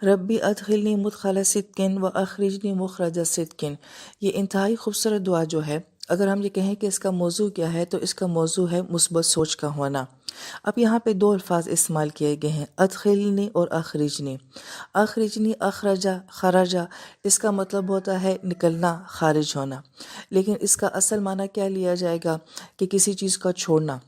ربی ادخلنی مدخل صدقن و اخرجنی مخرج صدقن، یہ انتہائی خوبصورت دعا جو ہے، اگر ہم یہ کہیں کہ اس کا موضوع کیا ہے تو اس کا موضوع ہے مثبت سوچ کا ہونا۔ اب یہاں پہ دو الفاظ استعمال کیے گئے ہیں، ادخلنی اور اخرجنی۔ اخرجنی، اخرجا، خرجا، اس کا مطلب ہوتا ہے نکلنا، خارج ہونا، لیکن اس کا اصل معنی کیا لیا جائے گا کہ کسی چیز کا چھوڑنا۔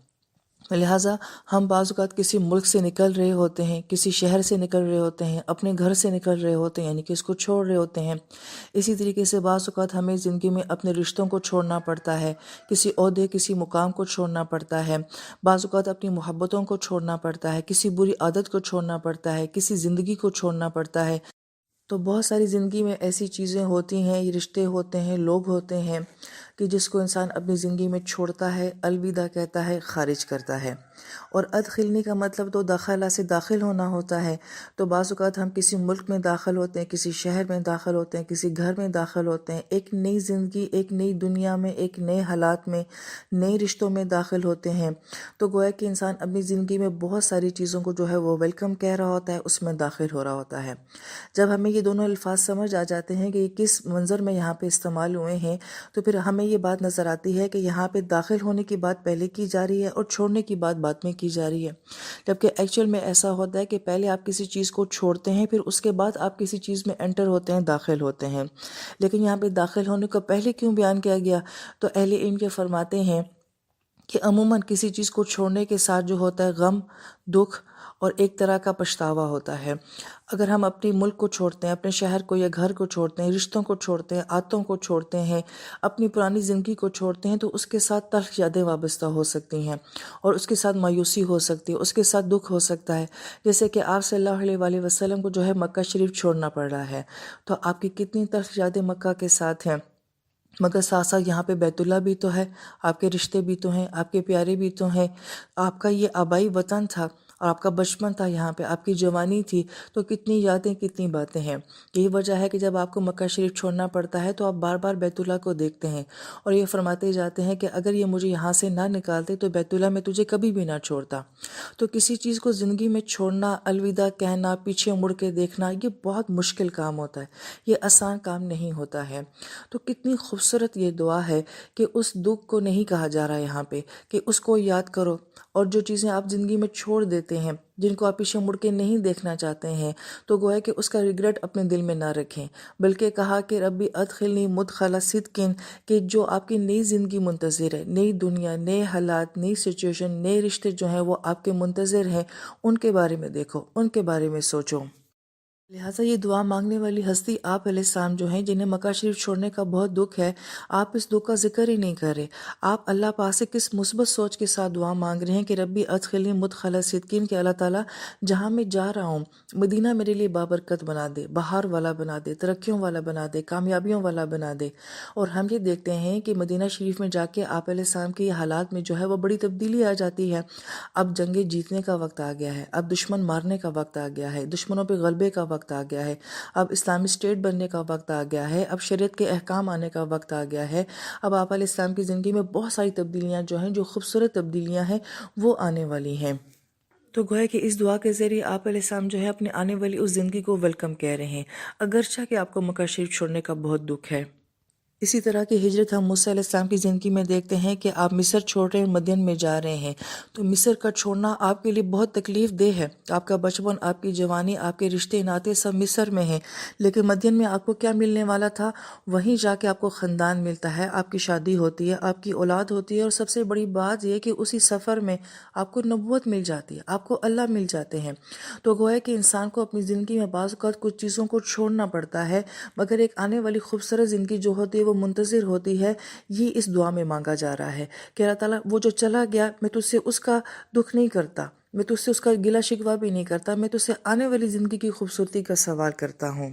لہٰذا ہم بعض اوقات کسی ملک سے نکل رہے ہوتے ہیں، کسی شہر سے نکل رہے ہوتے ہیں، اپنے گھر سے نکل رہے ہوتے ہیں، یعنی کہ اس کو چھوڑ رہے ہوتے ہیں۔ اسی طریقے سے بعض اوقات ہمیں زندگی میں اپنے رشتوں کو چھوڑنا پڑتا ہے، کسی عہدے، کسی مقام کو چھوڑنا پڑتا ہے، بعض اوقات اپنی محبتوں کو چھوڑنا پڑتا ہے، کسی بری عادت کو چھوڑنا پڑتا ہے، کسی زندگی کو چھوڑنا پڑتا ہے۔ تو بہت ساری زندگی میں ایسی چیزیں ہوتی ہیں، یہ رشتے ہوتے ہیں، لوگ ہوتے ہیں کہ جس کو انسان اپنی زندگی میں چھوڑتا ہے، الوداع کہتا ہے، خارج کرتا ہے۔ اور ادخلنی کا مطلب تو داخلہ سے داخل ہونا ہوتا ہے۔ تو بعض اوقات ہم کسی ملک میں داخل ہوتے ہیں، کسی شہر میں داخل ہوتے ہیں، کسی گھر میں داخل ہوتے ہیں، ایک نئی زندگی، ایک نئی دنیا میں، ایک نئے حالات میں، نئے رشتوں میں داخل ہوتے ہیں۔ تو گویا کہ انسان اپنی زندگی میں بہت ساری چیزوں کو جو ہے وہ ویلکم کہہ رہا ہوتا ہے، اس میں داخل ہو رہا ہوتا ہے۔ جب ہمیں یہ دونوں الفاظ سمجھ آ جاتے ہیں کہ یہ کس منظر میں یہاں پہ استعمال ہوئے ہیں، تو پھر ہمیں یہ بات نظر آتی ہے کہ یہاں پہ داخل ہونے کی بات پہلے کی جا رہی ہے اور چھوڑنے کی بات بعد میں کی جا رہی ہے، جبکہ ایکچوئل میں ایسا ہوتا ہے کہ پہلے آپ کسی چیز کو چھوڑتے ہیں، پھر اس کے بعد آپ کسی چیز میں انٹر ہوتے ہیں، داخل ہوتے ہیں۔ لیکن یہاں پہ داخل ہونے کا پہلے کیوں بیان کیا گیا؟ تو اہل علم کے فرماتے ہیں کہ عموماً کسی چیز کو چھوڑنے کے ساتھ جو ہوتا ہے غم، دکھ اور ایک طرح کا پچھتاوا ہوتا ہے۔ اگر ہم اپنی ملک کو چھوڑتے ہیں، اپنے شہر کو یا گھر کو چھوڑتے ہیں، رشتوں کو چھوڑتے ہیں، عادتوں کو چھوڑتے ہیں، اپنی پرانی زندگی کو چھوڑتے ہیں، تو اس کے ساتھ تلخ یادیں وابستہ ہو سکتی ہیں، اور اس کے ساتھ مایوسی ہو سکتی ہے، اس کے ساتھ دکھ ہو سکتا ہے۔ جیسے کہ آپ صلی اللہ علیہ وآلہ وسلم کو جو ہے مکہ شریف چھوڑنا پڑ رہا ہے، تو آپ کی کتنی تلخ یادیں مکہ کے ساتھ ہیں، مگر ساتھ ساتھ یہاں پہ بیت اللہ بھی تو ہے، آپ کے رشتے بھی تو ہیں، آپ کے پیارے بھی تو ہیں، آپ کا یہ آبائی وطن تھا اور آپ کا بچپن تھا، یہاں پہ آپ کی جوانی تھی، تو کتنی یادیں، کتنی باتیں ہیں۔ یہی وجہ ہے کہ جب آپ کو مکہ شریف چھوڑنا پڑتا ہے تو آپ بار بار بیت اللہ کو دیکھتے ہیں، اور یہ فرماتے جاتے ہیں کہ اگر یہ مجھے یہاں سے نہ نکالتے تو بیت اللہ میں تجھے کبھی بھی نہ چھوڑتا۔ تو کسی چیز کو زندگی میں چھوڑنا، الوداع کہنا، پیچھے مڑ کے دیکھنا، یہ بہت مشکل کام ہوتا ہے، یہ آسان کام نہیں ہوتا ہے۔ تو کتنی خوبصورت یہ دعا ہے کہ اس دکھ کو نہیں کہا جا رہا یہاں پہ کہ اس کو یاد کرو، اور جو چیزیں آپ زندگی میں چھوڑ دیتے ہیں، جن کو آپ پیچھے مڑ کے نہیں دیکھنا چاہتے ہیں، تو گویا کہ اس کا ریگریٹ اپنے دل میں نہ رکھیں، بلکہ کہا کہ ربی ادخلنی مدخل صدقن، کہ جو آپ کی نئی زندگی منتظر ہے، نئی دنیا، نئے حالات، نئی سچویشن، نئے رشتے جو ہیں وہ آپ کے منتظر ہیں، ان کے بارے میں دیکھو، ان کے بارے میں سوچو۔ لہٰذا یہ دعا مانگنے والی ہستی آپ علیہ السلام جو ہیں، جنہیں مکہ شریف چھوڑنے کا بہت دکھ ہے، آپ اس دکھ کا ذکر ہی نہیں کر رہے۔ آپ اللہ پاک سے کس مثبت سوچ کے ساتھ دعا مانگ رہے ہیں کہ ربی ادخلنی مدخل صدقین، کہ اللہ تعالیٰ جہاں میں جا رہا ہوں، مدینہ میرے لیے بابرکت بنا دے، بہار والا بنا دے، ترقیوں والا بنا دے، کامیابیوں والا بنا دے۔ اور ہم یہ دیکھتے ہیں کہ مدینہ شریف میں جا کے آپ علیہ السلام کے یہ حالات میں جو ہے وہ بڑی تبدیلی آ جاتی ہے۔ اب جنگیں جیتنے کا وقت آ گیا ہے، اب دشمن مارنے کا وقت آ گیا ہے، دشمنوں پہ غلبے کا وقت آ گیا ہے، اب اسلامی اسٹیٹ بننے کا وقت آ گیا ہے، اب شریعت کے احکام آنے کا وقت آ گیا ہے۔ اب آپ علیہ السلام کی زندگی میں بہت ساری تبدیلیاں جو ہیں، جو خوبصورت تبدیلیاں ہیں، وہ آنے والی ہیں۔ تو گویا کہ اس دعا کے ذریعے آپ علیہ السلام جو ہے اپنے آنے والی اس زندگی کو ویلکم کہہ رہے ہیں، اگرچہ کہ آپ کو مکہ شریف چھوڑنے کا بہت دکھ ہے۔ اسی طرح کی ہجرت ہم موسیٰ علیہ السلام کی زندگی میں دیکھتے ہیں کہ آپ مصر چھوڑ رہے ہیں، مدین میں جا رہے ہیں، تو مصر کا چھوڑنا آپ کے لیے بہت تکلیف دہ ہے۔ آپ کا بچپن، آپ کی جوانی، آپ کے رشتے ناطے سب مصر میں ہیں، لیکن مدین میں آپ کو کیا ملنے والا تھا؟ وہیں جا کے آپ کو خاندان ملتا ہے، آپ کی شادی ہوتی ہے، آپ کی اولاد ہوتی ہے، اور سب سے بڑی بات یہ کہ اسی سفر میں آپ کو نبوت مل جاتی ہے، آپ کو اللہ مل جاتے ہیں۔ تو گویا کہ انسان کو اپنی زندگی میں بعض اوقات کچھ چیزوں کو چھوڑنا پڑتا ہے، مگر ایک آنے والی خوبصورت زندگی جو ہوتی ہے وہ منتظر ہوتی ہے۔ یہ اس دعا میں مانگا جا رہا ہے کہ اللہ تعالیٰ وہ جو چلا گیا، میں تجھ سے اس کا دکھ نہیں کرتا، میں تجھ سے اس کا گلہ شکوہ بھی نہیں کرتا، میں تجھ سے آنے والی زندگی کی خوبصورتی کا سوال کرتا ہوں۔